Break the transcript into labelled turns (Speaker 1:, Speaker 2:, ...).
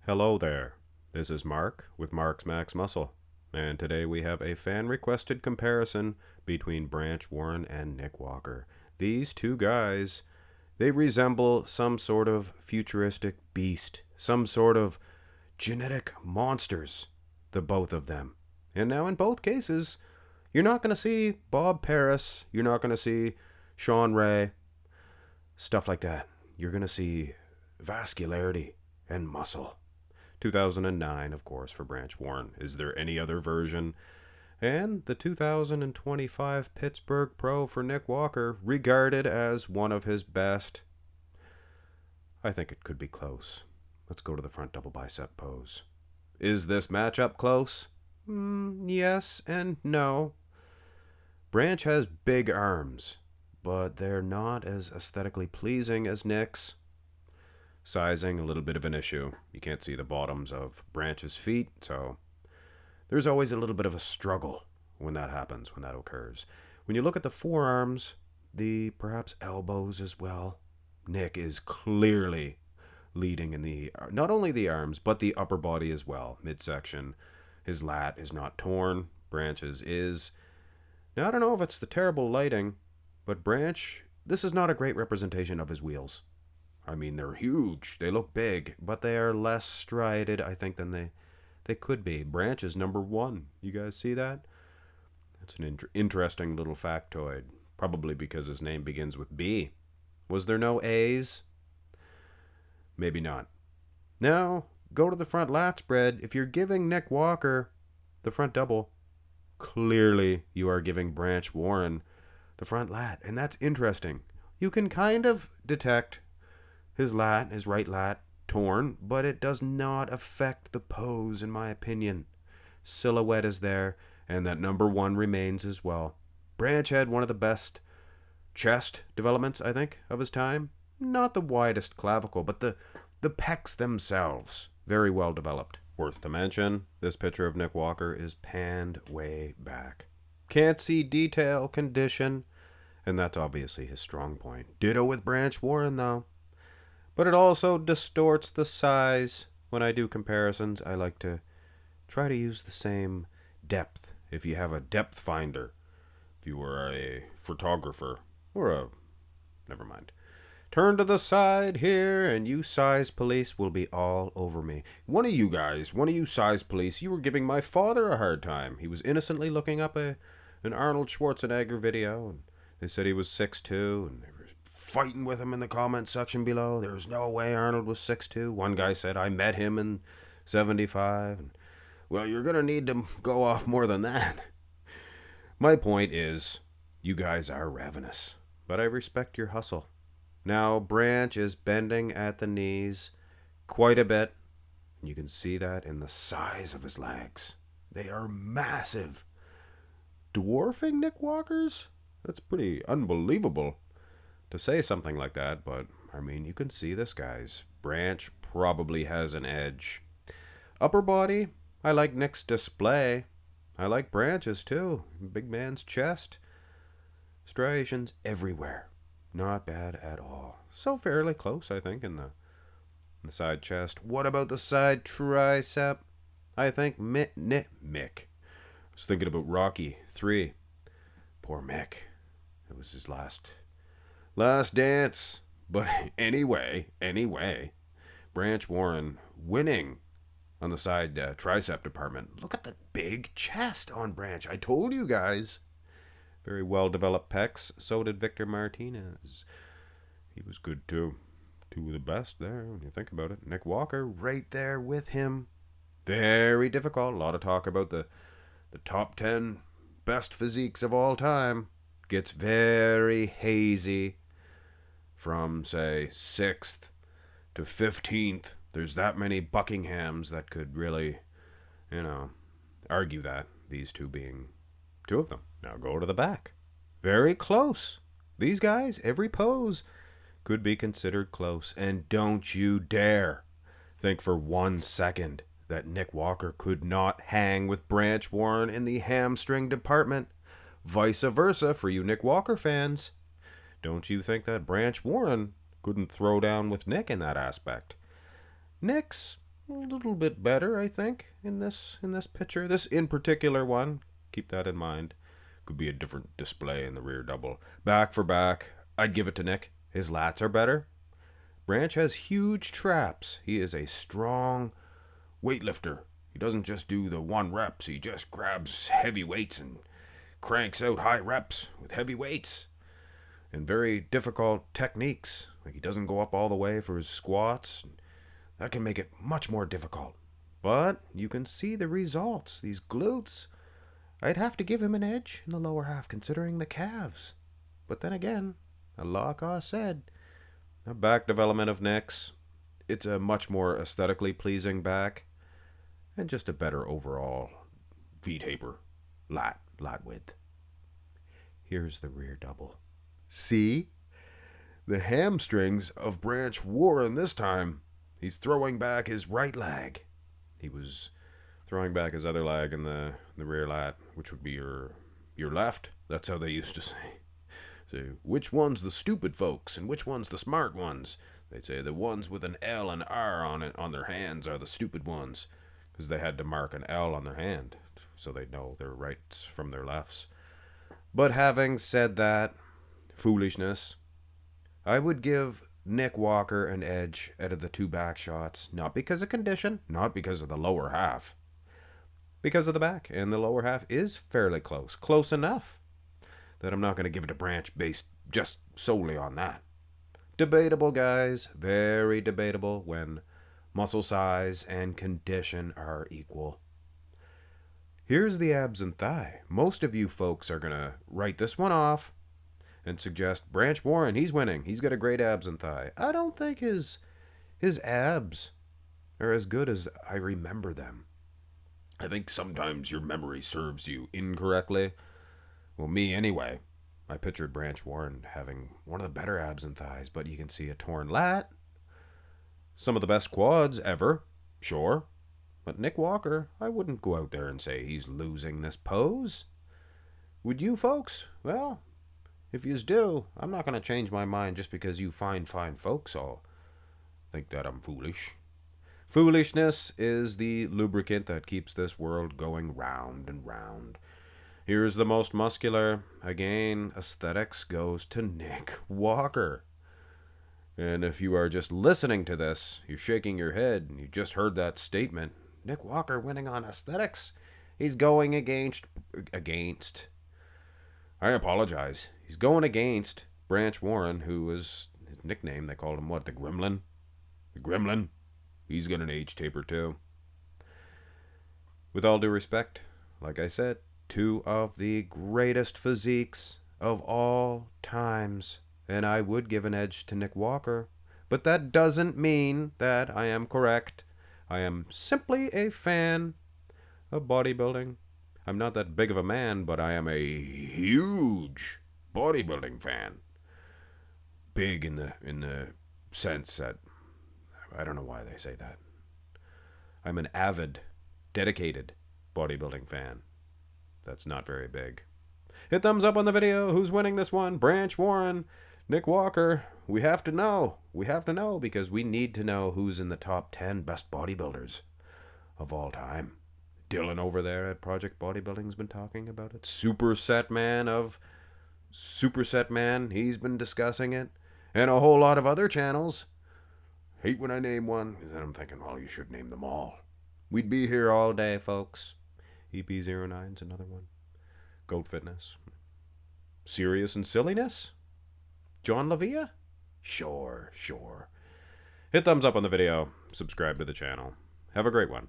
Speaker 1: Hello there. This is Mark with Mark's Max Muscle, and today we have a fan-requested comparison between Branch Warren and Nick Walker. These two guys, they resemble some sort of futuristic beast, some sort of genetic monsters, the both of them. And now in both cases, you're not going to see Bob Paris, you're not going to see Sean Ray, stuff like that. You're going to see vascularity and muscle. 2009, of course, for Branch Warren. Is there any other version? And the 2025 Pittsburgh Pro for Nick Walker, regarded as one of his best. I think it could be close. Let's go to the front double bicep pose. Is this matchup close? Yes and no. Branch has big arms, but they're not as aesthetically pleasing as Nick's. Sizing, a little bit of an issue. You can't see the bottoms of Branch's feet, so there's always a little bit of a struggle when that happens, when that occurs. When you look at the forearms, the perhaps elbows as well, Nick is clearly leading in the, not only the arms, but the upper body as well, midsection. His lat is not torn, Branch's is. Now, I don't know if it's the terrible lighting, but Branch, this is not a great representation of his wheels. I mean, they're huge. They look big, but they are less strided, I think, than they could be. Branch is number one. You guys see that? That's an interesting little factoid. Probably because his name begins with B. Was there no A's? Maybe not. Now, go to the front lat spread. If you're giving Nick Walker the front double, clearly you are giving Branch Warren the front lat. And that's interesting. You can kind of detect his right lat, torn, but it does not affect the pose, in my opinion. Silhouette is there, and that number one remains as well. Branch had one of the best chest developments, I think, of his time. Not the widest clavicle, but the pecs themselves, very well developed. Worth to mention, this picture of Nick Walker is panned way back. Can't see detail, condition, and that's obviously his strong point. Ditto with Branch Warren, though. But it also distorts the size. When I do comparisons, I like to try to use the same depth. If you have a depth finder, if you were a photographer, never mind. Turn to the side here, and you size police will be all over me. One of you size police, you were giving my father a hard time. He was innocently looking up an Arnold Schwarzenegger video, and they said he was 6'2", and they were fighting with him in the comment section below. There was no way Arnold was 6'2". One guy said, I met him in 75. And, well, you're going to need to go off more than that. My point is, you guys are ravenous, but I respect your hustle. Now, Branch is bending at the knees quite a bit. You can see that in the size of his legs. They are massive. Dwarfing Nick Walker's? That's pretty unbelievable to say something like that, but I mean, you can see this guy's. Branch probably has an edge. Upper body, I like Nick's display. I like Branch's too. Big man's chest. Striations everywhere. Not bad at all. So fairly close, I think, in the side chest. What about the side tricep? I think Mick. I was thinking about Rocky 3. Poor Mick. It was his last dance. But anyway, Branch Warren winning on the side tricep department. Look at the big chest on Branch. I told you guys. Very well developed pecs. So did Victor Martinez. He was good too. Two of the best there when you think about it. Nick Walker right there with him. Very difficult. A lot of talk about the top 10 best physiques of all time. Gets very hazy from, say, 6th to 15th. There's that many Buckinghams that could really, argue that, these two being two of them. Now go to the back. Very close. These guys, every pose could be considered close. And don't you dare think for 1 second that Nick Walker could not hang with Branch Warren in the hamstring department. Vice versa for you Nick Walker fans. Don't you think that Branch Warren couldn't throw down with Nick in that aspect? Nick's a little bit better, I think, in this picture. This in particular one, keep that in mind. Could be a different display in the rear double. Back for back, I'd give it to Nick. His lats are better. Branch has huge traps. He is a strong weightlifter. He doesn't just do the 1 reps. He just grabs heavy weights and cranks out high reps with heavy weights and very difficult techniques. Like, he doesn't go up all the way for his squats. That can make it much more difficult. But you can see the results. These glutes, I'd have to give him an edge in the lower half considering the calves. But then again, like I said, a back development of Nick's, it's a much more aesthetically pleasing back and just a better overall V-taper lat width. Here's the rear double. See? The hamstrings of Branch Warren this time. He's throwing back his right leg. He was throwing back his other leg in the rear lat, which would be your left. That's how they used to say. So, which one's the stupid folks and which one's the smart ones? They'd say the ones with an L and R on their hands are the stupid ones, because they had to mark an L on their hand so they'd know their rights from their lefts. But having said that, foolishness, I would give Nick Walker an edge out of the 2 back shots, not because of condition, not because of the lower half, because of the back, and the lower half is fairly close enough that I'm not going to give it a Branch based just solely on that. Debatable, guys, very debatable when muscle size and condition are equal. Here's the abs and thigh. Most of you folks are going to write this one off and suggest Branch Warren, he's winning. He's got a great abs and thigh. I don't think his abs are as good as I remember them. I think sometimes your memory serves you incorrectly. Well, me anyway. I pictured Branch Warren having one of the better abs and thighs, but you can see a torn lat. Some of the best quads ever, sure. But Nick Walker, I wouldn't go out there and say he's losing this pose. Would you folks? Well, if yous do, I'm not going to change my mind just because you fine folks all think that I'm foolish. Foolishness is the lubricant that keeps this world going round and round. Here's the most muscular. Again, aesthetics goes to Nick Walker. And if you are just listening to this, you're shaking your head and you just heard that statement, Nick Walker winning on aesthetics. He's going against. I apologize. He's going against Branch Warren, who was his nickname. They called him what? The Gremlin? The Gremlin? He's got an age taper too. With all due respect, like I said, 2 of the greatest physiques of all times. And I would give an edge to Nick Walker. But that doesn't mean that I am correct. I am simply a fan of bodybuilding. I'm not that big of a man, but I am a huge bodybuilding fan. Big in the sense that, I don't know why they say that. I'm an avid, dedicated bodybuilding fan. That's not very big. Hit thumbs up on the video. Who's winning this one? Branch Warren, Nick Walker. We have to know. We have to know because we need to know who's in the top 10 best bodybuilders of all time. Dylan over there at Project Bodybuilding's been talking about it. Superset Man, he's been discussing it. And a whole lot of other channels. Hate when I name one, because then I'm thinking, well, you should name them all. We'd be here all day, folks. EP09's another one. Goat Fitness. Serious and Silliness? John Lavia? Sure. Hit thumbs up on the video. Subscribe to the channel. Have a great one.